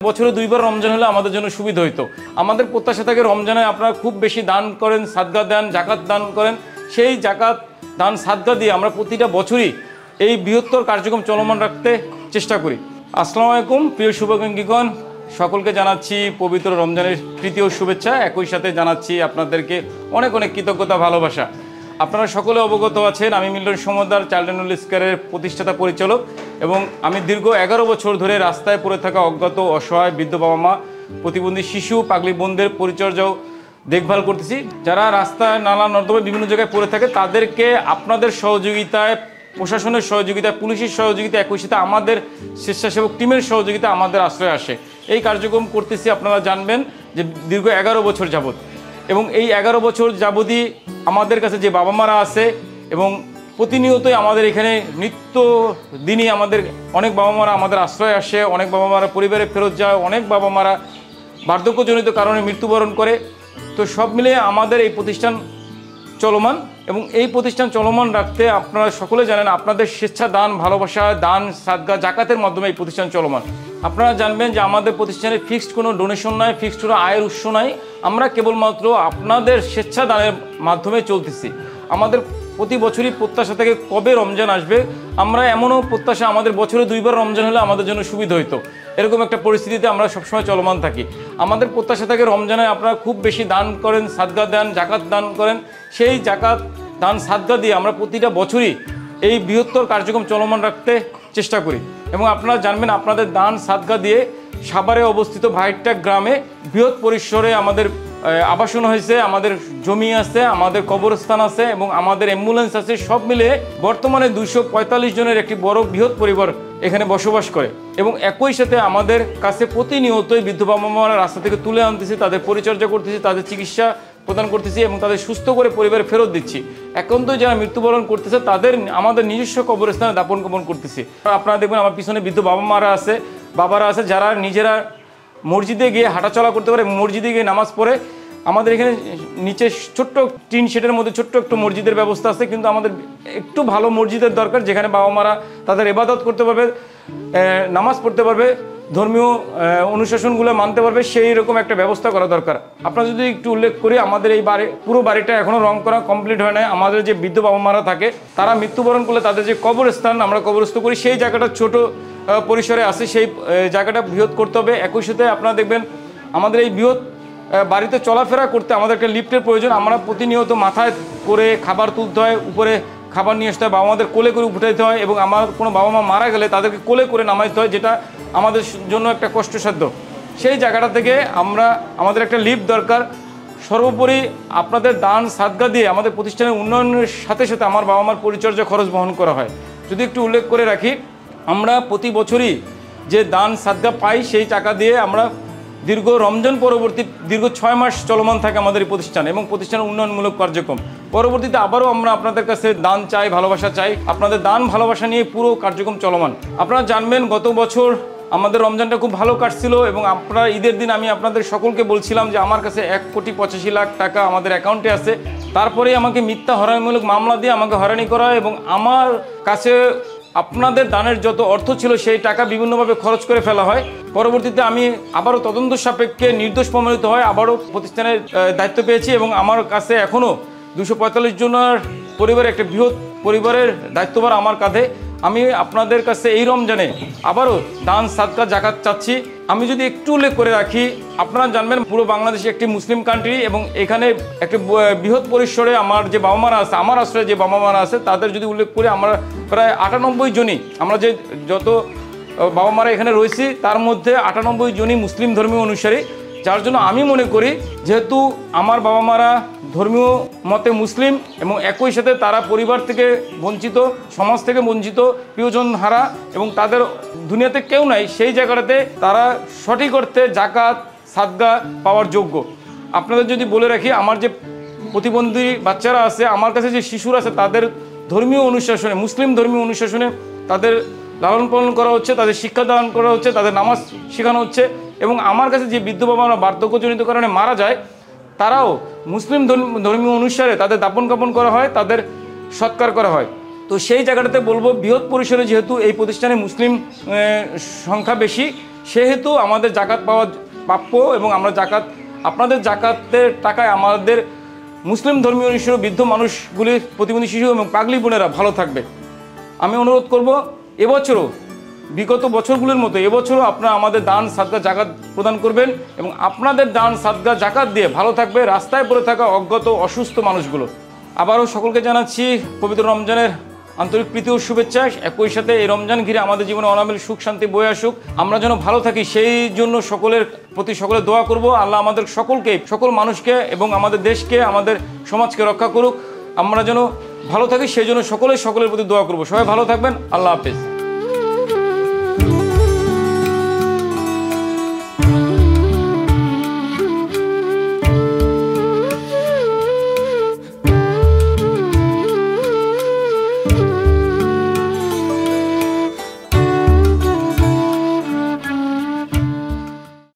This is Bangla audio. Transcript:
বছরে দুইবার রমজান হলে আমাদের জন্য সুবিধা হইতো। আমাদের প্রত্যাশা থাকে রমজানে আপনারা খুব বেশি দান করেন, সাদগা দেন, জাকাত দান করেন। সেই জাকাত দান সাদগা দিয়ে আমরা প্রতিটা বছরই এই বৃহত্তর কার্যক্রম চলমান রাখতে চেষ্টা করি। আসসালামু আলাইকুম প্রিয় শুভাকাঙ্ক্ষীগণ, সকলকে জানাচ্ছি পবিত্র রমজানের তৃতীয় শুভেচ্ছা। একই সাথে জানাচ্ছি আপনাদেরকে অনেক অনেক কৃতজ্ঞতা, ভালোবাসা। আপনারা সকলে অবগত আছেন আমি Milton Samaddar child and wellness কেয়ারের প্রতিষ্ঠাতা পরিচালক, এবং আমি দীর্ঘ 11 বছর ধরে রাস্তায় পড়ে থাকা অজ্ঞাত, অসহায় বৃদ্ধ বাবা মা, প্রতিবন্ধী শিশু, পাগলি বোনদের পরিচর্যাও দেখভাল করতেছি। যারা রাস্তায়, নালা নর্দমায় বিভিন্ন জায়গায় পড়ে থাকে তাদেরকে আপনাদের সহযোগিতায়, প্রশাসনের সহযোগিতায়, পুলিশের সহযোগিতা, একই সাথে আমাদের স্বেচ্ছাসেবক টিমের সহযোগিতা আমাদের আশ্রয় আসে। এই কার্যক্রম করতেছি আপনারা জানবেন যে দীর্ঘ 11 বছর যাবৎ, এবং এই 11 বছর যাবতই আমাদের কাছে যে বাবা মারা আছে এবং প্রতিনিয়তই আমাদের এখানে নিত্য দিনই আমাদের অনেক বাবা মারা আমাদের আশ্রয় আসে, অনেক বাবা মারা পরিবারে ফেরত যায়, অনেক বাবা মারা বার্ধক্যজনিত কারণে মৃত্যুবরণ করে। তো সব মিলিয়ে আমাদের এই প্রতিষ্ঠান চলমান, এবং এই প্রতিষ্ঠান চলমান রাখতে আপনারা সকলে জানেন আপনাদের স্বেচ্ছা দান, ভালোবাসা, দান, সাদগা, জাকাতের মাধ্যমে এই প্রতিষ্ঠান চলমান। আপনারা জানবেন যে আমাদের প্রতিষ্ঠানে ফিক্সড কোনো ডোনেশন নাই, ফিক্সড কোনো আয়ের উৎস নাই। আমরা কেবলমাত্র আপনাদের স্বেচ্ছা দানের মাধ্যমে চলতেছি। আমাদের প্রতি বছরই প্রত্যাশা থেকে কবে রমজান আসবে, আমরা এমনও প্রত্যাশা আমাদের বছরে দুইবার রমজান হলে আমাদের জন্য সুবিধা হইতো, এরকম একটা পরিস্থিতিতে আমরা সবসময় চলমান থাকি। আমাদের প্রত্যাশা থেকে রমজানে আপনারা খুব বেশি দান করেন, সাদগা দেন, জাকাত দান করেন। সেই জাকাত দান সাদগা দিয়ে আমরা প্রতিটা বছরই এই বৃহত্তর কার্যক্রম চলমান রাখতে চেষ্টা করি। এবং আপনারা জানবেন আপনাদের দান সাদগা দিয়ে সাভারে অবস্থিত ভাইট্যাক গ্রামে বৃহৎ পরিসরে আমাদের আবাসন হয়েছে, আমাদের জমি আছে, আমাদের কবরস্থান আছে, এবং আমাদের অ্যাম্বুলেন্স আছে। সব মিলে বর্তমানে 245 জনের একটি বড় বৃহৎ পরিবার এখানে বসবাস করে। এবং একই সাথে আমাদের কাছে প্রতিনিয়তই বৃদ্ধ বাবা মারা রাস্তা থেকে তুলে আনতেছি, তাদের পরিচর্যা করতেছি, তাদের চিকিৎসা প্রদান করতেছি এবং তাদের সুস্থ করে পরিবারে ফেরত দিচ্ছি। এখন তো যারা মৃত্যুবরণ করতেছে তাদের আমাদের নিজস্ব কবরস্থানে দাপন কাপন করতেছি। আপনারা দেখবেন আমার পিছনে বৃদ্ধ বাবা মারা আছে, বাবারা আছে, যারা নিজেরা মসজিদে গিয়ে হাঁটাচলা করতে পারে, মসজিদে গিয়ে নামাজ পড়ে। আমাদের এখানে নিচে ছোট্ট টিন শেডের মধ্যে ছোট্ট একটু মসজিদের ব্যবস্থা আছে, কিন্তু আমাদের একটু ভালো মসজিদের দরকার, যেখানে বাবা মারা তাদের ইবাদত করতে পারবে, নামাজ পড়তে পারবে, ধর্মীয় অনুশাসনগুলো মানতে পারবে, সেই রকম একটা ব্যবস্থা করা দরকার। আপনারা যদি একটু উল্লেখ করি, আমাদের এই পুরো বাড়িটা এখনও রং করা কমপ্লিট হয় না। আমাদের যে বৃদ্ধ বাবা মারা থাকে তারা মৃত্যুবরণ করলে তাদের যে কবরস্থান আমরা কবরস্থ করি, সেই জায়গাটা ছোট পরিসরে আছে, সেই জায়গাটা বৃহৎ করতে হবে। একই সাথে আপনারা দেখবেন আমাদের এই বৃহৎ বাড়িতে চলাফেরা করতে আমাদের একটা লিফটের প্রয়োজন। আমরা প্রতিনিয়ত মাথায় করে খাবার তুলতে হয়, উপরে খাবার নিয়ে আসতে হয়, বাবা মাদের কোলে করে উঠাইতে হয়, এবং আমার কোনো বাবা মা মারা গেলে তাদেরকে কোলে করে নামাইতে হয়, যেটা আমাদের জন্য একটা কষ্টসাধ্য। সেই জায়গাটা থেকে আমাদের একটা লিফট দরকার। সর্বোপরি আপনাদের দান সাদগা দিয়ে আমাদের প্রতিষ্ঠানের উন্নয়নের সাথে সাথে আমার বাবা মার পরিচর্যা খরচ বহন করা হয়। যদি একটু উল্লেখ করে রাখি, আমরা প্রতি বছরই যে দান সাদগা পাই সেই টাকা দিয়ে আমরা দীর্ঘ রমজান পরবর্তী দীর্ঘ 6 মাস চলমান থাকে আমাদের এই প্রতিষ্ঠান এবং প্রতিষ্ঠানের উন্নয়নমূলক কার্যক্রম। পরবর্তীতে আবারও আমরা আপনাদের কাছে দান চাই, ভালোবাসা চাই। আপনাদের দান ভালোবাসা নিয়ে পুরো কার্যক্রম চলমান। আপনারা জানবেন গত বছর আমাদের রমজানটা খুব ভালো কাটছিল, এবং আপনারা ঈদের দিন আমি আপনাদের সকলকে বলছিলাম যে আমার কাছে 1,85,00,000 টাকা আমাদের অ্যাকাউন্টে আছে। তারপরে আমাকে মিথ্যা হয়রানিমূলক মামলা দিয়ে আমাকে হয়রানি করা হয়, এবং আমার কাছে আপনাদের দানের যত অর্থ ছিল সেই টাকা বিভিন্নভাবে খরচ করে ফেলা হয়। পরবর্তীতে আমি আবারও তদন্ত সাপেক্ষে নির্দোষ প্রমাণিত হয়, আবারও প্রতিষ্ঠানের দায়িত্ব পেয়েছি, এবং আমার কাছে এখনও 245 জনের পরিবারের একটা বৃহৎ পরিবারের দায়িত্বভার আমার কাঁধে। আমি আপনাদের কাছে এই রমজানে আবারও দান সাদকা জাকাত চাচ্ছি। আমি যদি একটু উল্লেখ করে রাখি, আপনারা জানবেন পুরো বাংলাদেশে একটি মুসলিম কান্ট্রি, এবং এখানে একটি বৃহৎ পরিসরে আমার যে বাবা মারা আছে, আমার আশ্রয়ে যে বাবা মারা আছে, তাদের যদি উল্লেখ করি আমরা প্রায় 98 জনই, আমরা যে যত বাবা মারা এখানে রয়েছি তার মধ্যে 98 জনই মুসলিম ধর্মীয় অনুসারী। যার জন্য আমি মনে করি যেহেতু আমার বাবা মারা ধর্মীয় মতে মুসলিম, এবং একই সাথে তারা পরিবার থেকে বঞ্চিত, সমাজ থেকে বঞ্চিত, প্রিয়জন হারা, এবং তাদের দুনিয়াতে কেউ নাই, সেই জায়গাটাতে তারা সঠিক অর্থে জাকাত সাদগা পাওয়ার যোগ্য। আপনাদের যদি বলে রাখি, আমার যে প্রতিবন্ধী বাচ্চারা আছে, আমার কাছে যে শিশুরা আছে, তাদের ধর্মীয় অনুশাসনে, মুসলিম ধর্মীয় অনুশাসনে তাদের লালন পালন করা হচ্ছে, তাদের শিক্ষা দান করা হচ্ছে, তাদের নামাজ শেখানো হচ্ছে। এবং আমার কাছে যে বৃদ্ধ বাবা মারা বার্ধক্যজনিত কারণে মারা যায়, তারাও মুসলিম ধর্মীয় অনুসারে তাদের দাপন কাপন করা হয়, তাদের সৎকার করা হয়। তো সেই জায়গাটাতে বলবো বৃহৎ পরিসরে যেহেতু এই প্রতিষ্ঠানে মুসলিম সংখ্যা বেশি, সেহেতু আমাদের জাকাত পাওয়া প্রাপ্য এবং আমরা জাকাত আপনাদের জাকাতের টাকায় আমাদের মুসলিম ধর্মীয় অনুসারী বৃদ্ধ মানুষগুলির প্রতিবন্ধী শিশু এবং পাগলি বোনেরা ভালো থাকবে। আমি অনুরোধ করব এবছরও বিগত বছরগুলোর মতো এবছরও আপনারা আমাদের দান সাদকা জাকাত প্রদান করবেন এবং আপনাদের দান সাদকা জাকাত দিয়ে ভালো থাকবে রাস্তায় পড়ে থাকা অজ্ঞাত অসুস্থ মানুষগুলো। আবারও সকলকে জানাচ্ছি পবিত্র রমজানের আন্তরিক প্রীতি ও শুভেচ্ছা। একই সাথে এই রমজান ঘিরে আমাদের জীবনে অনাবিল সুখ শান্তি বয়ে আসুক, আমরা যেন ভালো থাকি সেই জন্য সকলের প্রতি সকলে দোয়া করব। আল্লাহ আমাদের সকলকে, সকল মানুষকে এবং আমাদের দেশকে, আমাদের সমাজকে রক্ষা করুক। আমরা যেন ভালো থাকি সেই জন্য সকলের প্রতি দোয়া করব। সবাই ভালো থাকবেন। আল্লাহ হাফেজ।